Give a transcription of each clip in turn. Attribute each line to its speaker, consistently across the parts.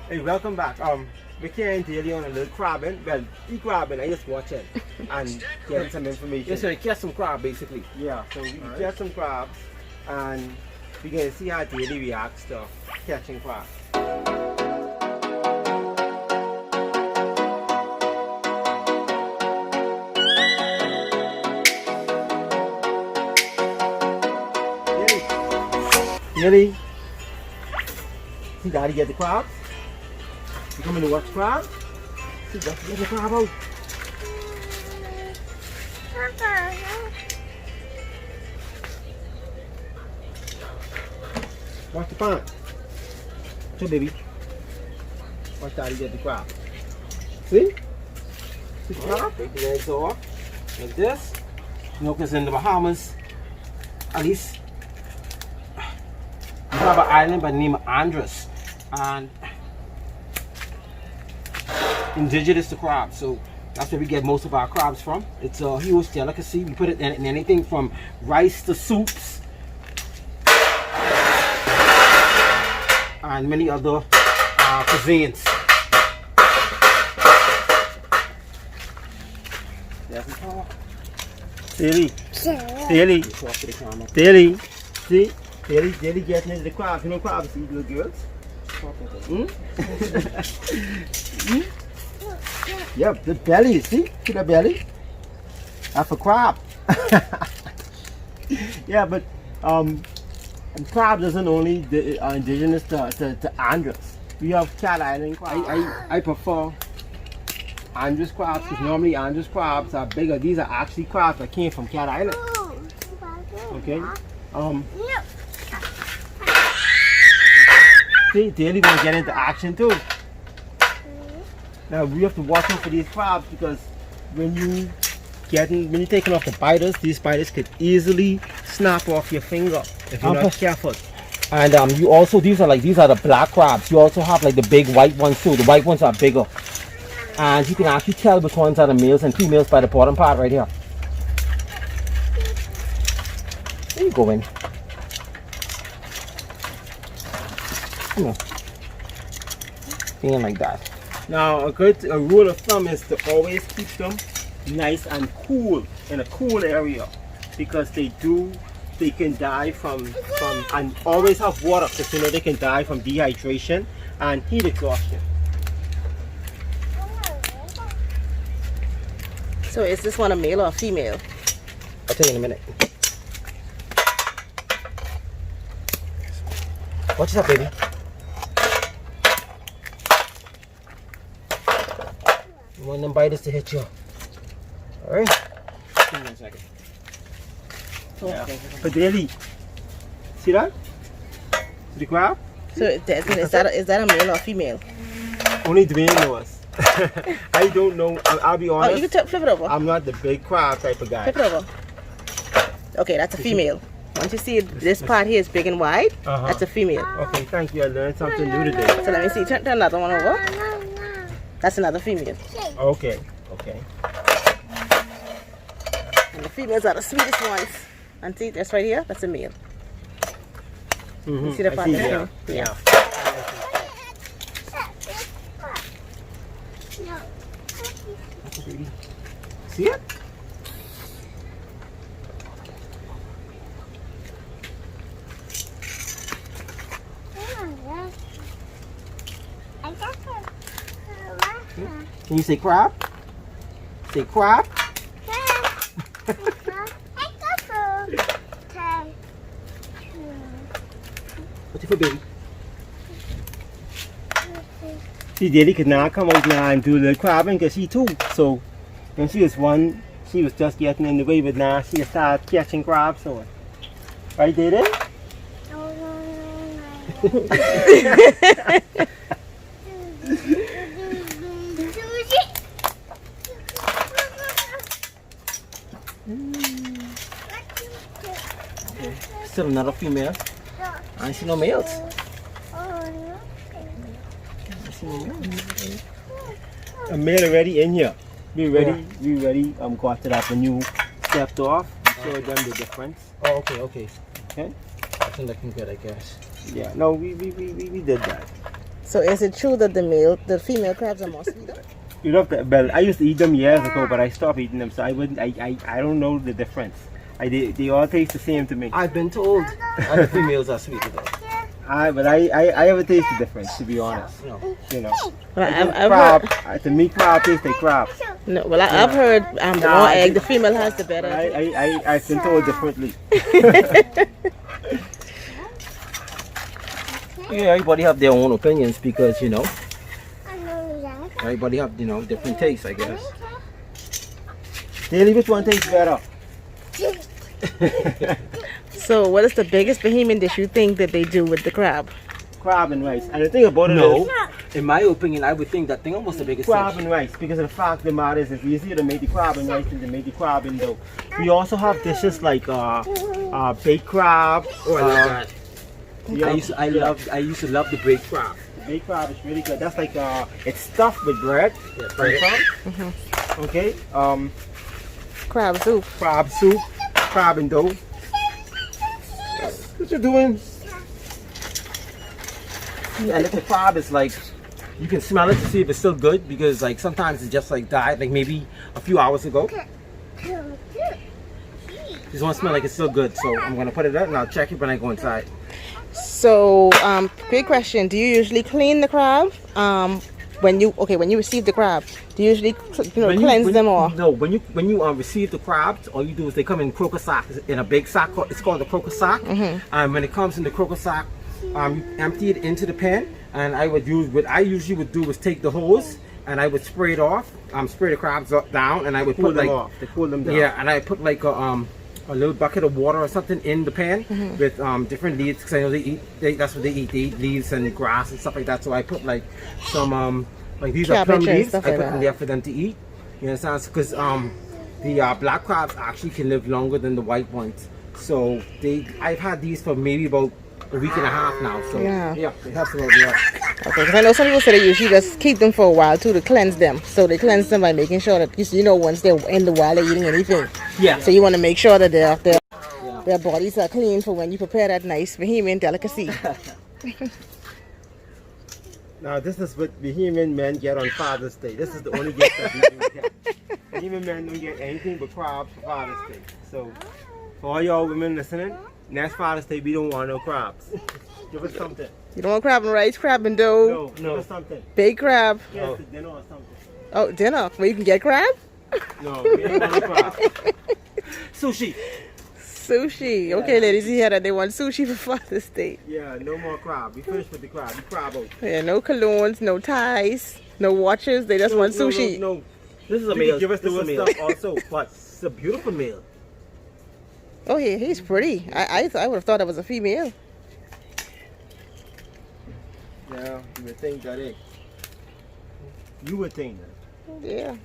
Speaker 1: Hey, welcome back. Vicky and Daily on a little crabbing. Well, Be Crabbin. I just watching and getting some information.
Speaker 2: Yeah, so you catch some crab basically.
Speaker 1: Yeah, so we get some crabs and we can see how Daily reacts to catching crabs. Daily, see Daddy get the crabs? You coming to watch crabs? See, Daddy get the crab out. Watch the pond. Show baby. Watch Daddy get the crab. See? See the crab? Take the legs off. Like this. You know, because in the Bahamas, at least, we have an island by the name of Andros. And indigenous to crabs. So that's where we get most of our crabs from. It's a huge delicacy. We put it in anything from rice to soups. And many other cuisines. Daily, Daily, Daily, see, Daily getting into the crabs. You know crabs eat little girls. Yep, the belly. See the belly. That's a crab. Yeah, but crabs isn't only indigenous to Andros. We have Cat Island crabs. I prefer Andros crabs because normally Andros crabs are bigger. These are actually crabs that came from Cat Island. Okay. See, Daily gonna get into action too. Now we have to watch out for these crabs because when you're taking off the biters, these spiders could easily snap off your finger if you're not careful. And you also these are the black crabs. You also have like the big white ones too. The white ones are bigger, and you can actually tell which ones are the males and females by the bottom part right here. There you go in. Come on. Being like that. Now a rule of thumb is to always keep them nice and cool in a cool area because they can die from and always have water because you know they can die from dehydration and heat exhaustion.
Speaker 3: So is this one a male or a female?
Speaker 1: I'll tell you in a minute. Watch this up, baby. You want them biters to hit you. Alright? Give me 1 second. Yeah. But Daily, see that? See the crab?
Speaker 3: So is that a male or a female?
Speaker 1: Only Dwayne knows. I don't know. I'll be honest.
Speaker 3: Oh, you can flip it over.
Speaker 1: I'm not the big crab type of guy.
Speaker 3: Flip it over. Okay, that's a female. Once you see this part here is big and wide, that's a female.
Speaker 1: Okay, thank you. I learned something new today.
Speaker 3: So let me see. Turn another one over. That's another female.
Speaker 1: Okay, okay.
Speaker 3: And the females are the sweetest ones. And see, that's right here. That's a male. You see the part there? Yeah.
Speaker 1: See it? Can you say crab? Say crab? What's it for, baby? See, Daily could now come out now and do a little crabbing because she too. So when she was one, she was just getting in the way, but now she started catching crabs. So, right, Daily? Still another female. I see no males. I see no males. A male already in here. We ready. Got it up when you stepped off. Show them the difference.
Speaker 2: Oh, okay, okay.
Speaker 1: Okay.
Speaker 2: I think looking good, I guess.
Speaker 1: Yeah. No, we did that.
Speaker 3: So is it true that the female crabs are more sweeter?
Speaker 1: You love that? Well, I used to eat them years ago, but I stopped eating them, so I wouldn't. I don't know the difference. They all taste the same to me.
Speaker 2: I've been told other females are sweeter though.
Speaker 1: But I haven't tasted the difference, to be honest.
Speaker 2: No.
Speaker 1: You know.
Speaker 3: Well, I've
Speaker 1: Crab,
Speaker 3: heard.
Speaker 1: to me, crab tastes like crab.
Speaker 3: No, well, I've heard the more egg, the female has the better.
Speaker 1: I've been told differently.
Speaker 2: Yeah, everybody have their own opinions because everybody have different tastes, I guess.
Speaker 1: Daily, which one tastes better?
Speaker 3: So, what is the biggest Bahamian dish you think that they do with the crab?
Speaker 1: Crab and rice. And the thing about it is,
Speaker 2: In my opinion, I would think that thing almost the biggest
Speaker 1: crab
Speaker 2: dish.
Speaker 1: and rice, because of the fact of the matter is it's easier to make the crab and rice than to make the crab in dough. We also have dishes like baked crab.
Speaker 2: Oh, I love that.
Speaker 1: Yeah,
Speaker 2: I used to love the baked crab.
Speaker 1: baked crab is really good. That's like it's stuffed with bread.
Speaker 2: Yeah, bread.
Speaker 1: Okay.
Speaker 3: Crab soup.
Speaker 1: Crab soup, crab and dough. What you doing?
Speaker 2: And if the crab is like, you can smell it to see if it's still good because like sometimes it just like died like maybe a few hours ago. Just want to smell like it's still good, so I'm gonna put it up and I'll check it when I go inside.
Speaker 3: So, quick question: do you usually clean the crab? When you receive the crab, do you usually cleanse them or?
Speaker 2: No, when you receive the crabs, all you do is they come in croaker sacks in a big sack. It's called the croaker sack. And when it comes in the croaker sack, you empty it into the pan. And what I usually would do is take the hose and I would spray it off. Spray the crabs down, and I would
Speaker 1: Cool
Speaker 2: put
Speaker 1: them
Speaker 2: like
Speaker 1: off. They cool them down.
Speaker 2: yeah, and I put like a little bucket of water or something in the pan with different leaves because I know that's what they eat. They eat leaves and grass and stuff like that. So I put like some like these are plum
Speaker 3: Cabbage and
Speaker 2: leaves. I
Speaker 3: stuff
Speaker 2: put
Speaker 3: like
Speaker 2: them
Speaker 3: that.
Speaker 2: there for them to eat. You understand? Because the black crabs actually can live longer than the white ones. So I've had these for maybe about a week and a half now. So
Speaker 3: Yeah.
Speaker 2: it helps a little bit.
Speaker 3: Okay, because I know some people say they usually just keep them for a while too to cleanse them. So they cleanse them by making sure that once they're in the wild, they're eating anything.
Speaker 2: Yeah.
Speaker 3: So you want to make sure that their bodies are clean for when you prepare that nice Bahamian delicacy.
Speaker 1: Now this is what Bahamian men get on Father's Day. This is the only gift that we do get. Bahamian men don't get anything but crabs for Father's Day. So for all y'all women listening, next Father's Day we don't want no crabs. Give us something.
Speaker 3: You don't want crab and rice, crab and dough,
Speaker 1: No, give us something.
Speaker 3: baked crab.
Speaker 1: Yes, dinner or something.
Speaker 3: Oh, dinner where you can get crab.
Speaker 1: No, we don't want no crab.
Speaker 2: Sushi.
Speaker 3: Sushi. Okay, ladies, you hear that they want sushi for Father's Day.
Speaker 1: Yeah, no more crab. We finished with the crab. We crab out.
Speaker 3: Yeah, no colognes, no ties, no watches. They just want sushi.
Speaker 1: No.
Speaker 2: This is a
Speaker 1: You
Speaker 2: meal.
Speaker 1: can give us
Speaker 2: This is
Speaker 1: the
Speaker 2: a meal.
Speaker 1: stuff also.
Speaker 2: But it's a beautiful meal.
Speaker 3: Oh, yeah, he's pretty. I would have thought it was a female.
Speaker 1: Yeah, you would think that it. You would think that.
Speaker 3: Yeah.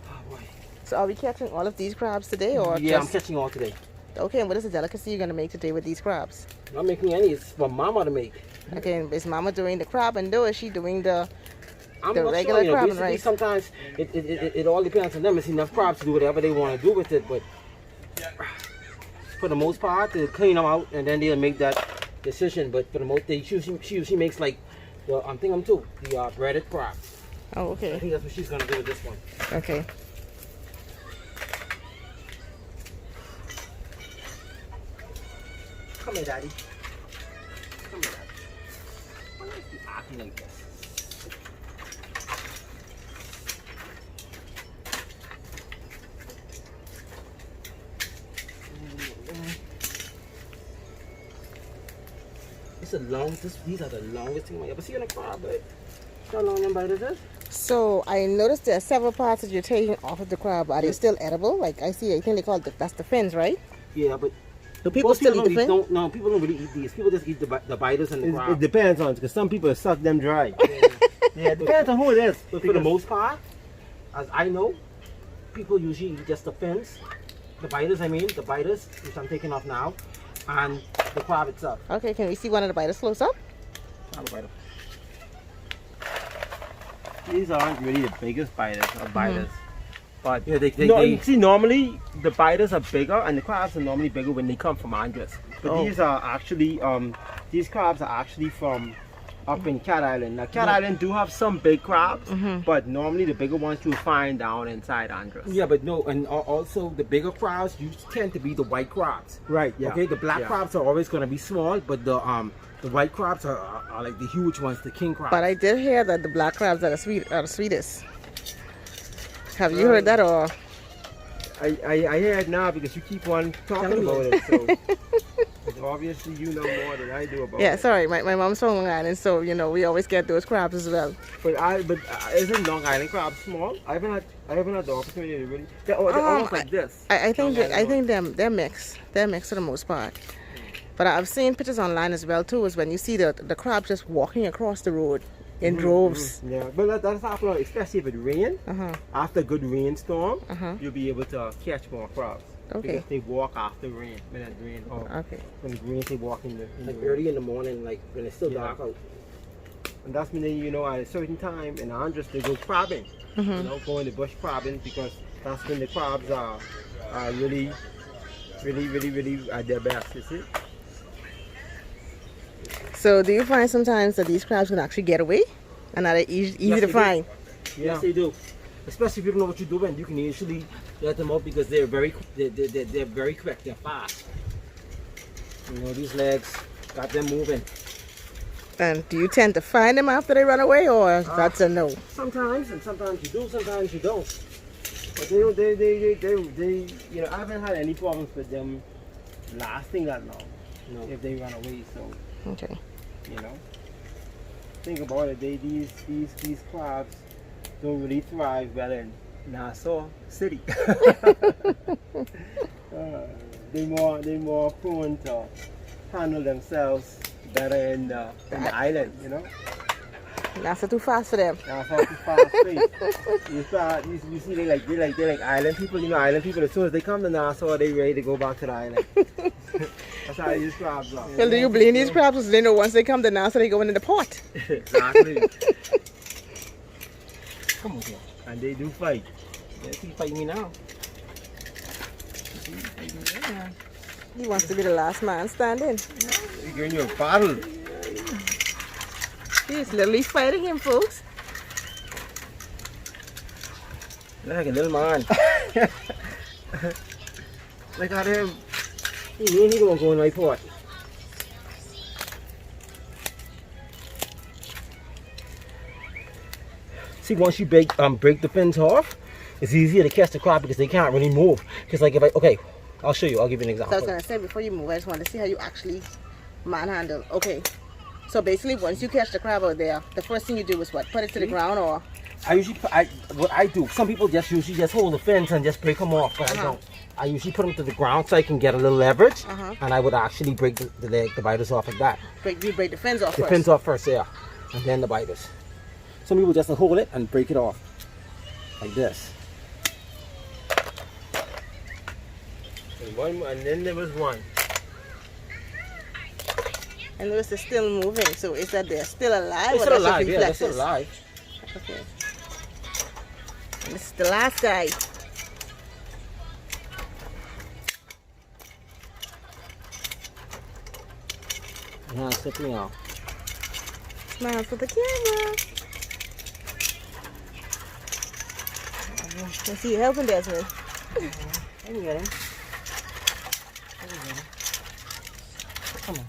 Speaker 2: Oh boy.
Speaker 3: So are we catching all of these crabs today, or
Speaker 2: Yeah, I'm
Speaker 3: just
Speaker 2: catching all today.
Speaker 3: okay? And what is the delicacy you're gonna make today with these crabs?
Speaker 2: I'm not making any. It's for Mama to make.
Speaker 3: Okay, and is Mama doing the crab and dough? Is she doing the?
Speaker 2: I'm
Speaker 3: The
Speaker 2: not
Speaker 3: regular
Speaker 2: sure,
Speaker 3: crab and
Speaker 2: basically,
Speaker 3: rice.
Speaker 2: sometimes it all depends on them. It's enough crabs to do whatever they want to do with it, but for the most part, they'll clean them out and then they'll make that decision. But for the most, she usually makes like the the breaded crabs.
Speaker 3: Oh,
Speaker 2: I
Speaker 3: okay.
Speaker 2: think that's what she's gonna do with this one.
Speaker 3: Okay.
Speaker 2: Come here, Daddy. Come here, Daddy. Why is he acting like this? These are the longest thing I ever see in a crab, but how long them bite is this?
Speaker 3: So I noticed there are several parts that you're taking off of the crab. Are they still edible? Like I see, I think they call it that's the fins, right?
Speaker 2: Yeah, but
Speaker 3: Do people
Speaker 2: most
Speaker 3: still eat the fin?
Speaker 2: No, people don't really eat these. People just eat the biters and the
Speaker 1: It
Speaker 2: crab.
Speaker 1: depends on, because some people suck them dry. Yeah, it depends on who it is.
Speaker 2: But for the most part, as I know, people usually eat just the fins, the biters, which I'm taking off now, and the crab itself.
Speaker 3: Okay, can we see one of the biters close up?
Speaker 2: Not the biter.
Speaker 1: These aren't really the biggest biters of biters. But
Speaker 2: Yeah,
Speaker 1: see, normally the biters are bigger and the crabs are normally bigger when they come from Andres. But
Speaker 3: Oh.
Speaker 1: these are actually these crabs are actually from up in Cat Island. Now, Cat Island do have some big crabs, but normally the bigger ones you'll find down inside Andros.
Speaker 2: Yeah, but no, and also the bigger crabs tend to be the white crabs.
Speaker 1: Right, yeah.
Speaker 2: Okay, the black crabs are always going to be small, but the white crabs are like the huge ones, the king crabs.
Speaker 3: But I did hear that the black crabs are the sweetest. Have you heard that or?
Speaker 1: I hear it now because you keep on talking about it. So obviously you know more than I do about it.
Speaker 3: Yeah, sorry, my mom's from Long Island, so you know we always get those crabs as well.
Speaker 1: But isn't Long Island crab small? I haven't had the opportunity to really. They're almost like this.
Speaker 3: I think they're mixed. They're mixed for the most part. But I've seen pictures online as well too. Is when you see the crabs just walking across the road in droves.
Speaker 1: Yeah, but that's after, especially if it rains. After a good rainstorm, you'll be able to catch more crabs.
Speaker 3: Okay.
Speaker 1: Because they walk after rain, when it rains.
Speaker 3: Okay.
Speaker 1: When it rains, they walk in the
Speaker 2: like
Speaker 1: rain.
Speaker 2: early in the morning, like when it's still dark out.
Speaker 1: And that's when they, at a certain time in Andros, they go crabbing. Go in the bush crabbing because that's when the crabs are really at their best, you see?
Speaker 3: So do you find sometimes that these crabs can actually get away? And are they easy to find?
Speaker 2: Yes, they do. Especially if you don't know what you're doing, you can usually let them out because they're very quick, they're fast. These legs got them moving.
Speaker 3: And do you tend to find them after they run away, or that's a no?
Speaker 2: Sometimes, and sometimes you do, sometimes you don't.
Speaker 1: But I haven't had any problems with them lasting that long.
Speaker 2: No.
Speaker 1: If they run away, so
Speaker 3: Okay.
Speaker 1: think about it. These crabs don't really thrive well in Nassau City. They more prone to handle themselves better in the island,
Speaker 3: That's too fast for them.
Speaker 1: Nassau too fast paced. You see they like island people. Island people, as soon as they come to Nassau, they ready to go back to the island. That's how these crabs are.
Speaker 3: Well, do you blame these crabs? Because they know once they come to Nassau, they go into the pot.
Speaker 1: Exactly.
Speaker 2: Come on here.
Speaker 1: And they do fight.
Speaker 2: Yeah, see, fight me now.
Speaker 3: He wants to be the last man standing.
Speaker 1: They're giving you a battle.
Speaker 3: He's literally fighting him, folks.
Speaker 2: Like a little man.
Speaker 1: Look at him.
Speaker 2: He gonna go in my pot. See, once you break the fins off, it's easier to catch the crab because they can't really move. Because like I'll show you. I'll give you an example.
Speaker 3: So I was gonna say before you move, I just want to see how you actually manhandle. Okay. So basically, once you catch the crab out there, the first thing you do is what? Put it to the ground, or?
Speaker 2: What I do. Some people usually just hold the fins and just break them off, but I don't. I usually put them to the ground so I can get a little leverage, and I would actually break the biters off like that.
Speaker 3: You break the fins off
Speaker 2: The
Speaker 3: first?
Speaker 2: fins off first, yeah, and then the biters. Some people just hold it and break it off, like this.
Speaker 1: And then there was one.
Speaker 3: And this is still moving, so is that they're still alive?
Speaker 2: They're
Speaker 3: or
Speaker 2: still
Speaker 3: that's just
Speaker 2: alive, yeah, they're still
Speaker 3: reflexes?
Speaker 2: alive.
Speaker 3: Okay. And this is the last guy.
Speaker 2: Yeah, stick me out.
Speaker 3: Smile for the camera. I see you helping, Desmond.
Speaker 2: I can get him. Come on.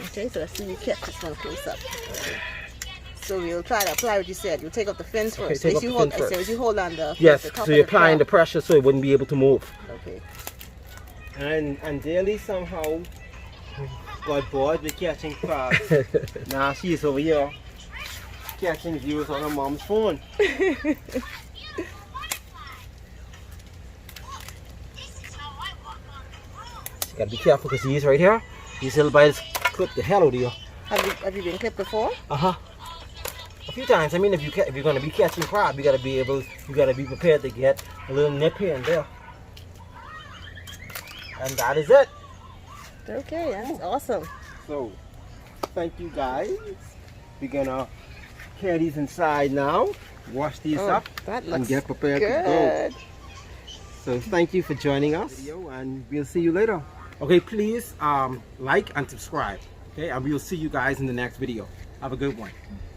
Speaker 3: Okay, so I see you catch this one close up. So we'll try to apply what you said. You'll take off the fins first.
Speaker 2: take off the fins
Speaker 3: As soon as you hold on the
Speaker 2: Yes,
Speaker 3: the top
Speaker 2: so
Speaker 3: of
Speaker 2: you're
Speaker 3: the
Speaker 2: applying the
Speaker 3: crab.
Speaker 2: pressure so it wouldn't be able to move.
Speaker 3: Okay.
Speaker 1: And Daly somehow got bored with catching crabs. Now she's over here catching views on her mom's phone.
Speaker 2: You gotta be careful because he's right here. These little biters clip the hell out of you.
Speaker 3: Have you been clipped before?
Speaker 2: A few times. I mean, if you're gonna be catching crab, you gotta be prepared to get a little nip here and there. And that is it.
Speaker 3: Okay, that's awesome.
Speaker 1: So, thank you guys. We're gonna carry these inside now, wash these up,
Speaker 3: That
Speaker 1: and
Speaker 3: looks
Speaker 1: get prepared to go.
Speaker 3: good.
Speaker 1: So thank you for joining us, and we'll see you later.
Speaker 2: Okay, please like and subscribe. Okay, and we will see you guys in the next video. Have a good one.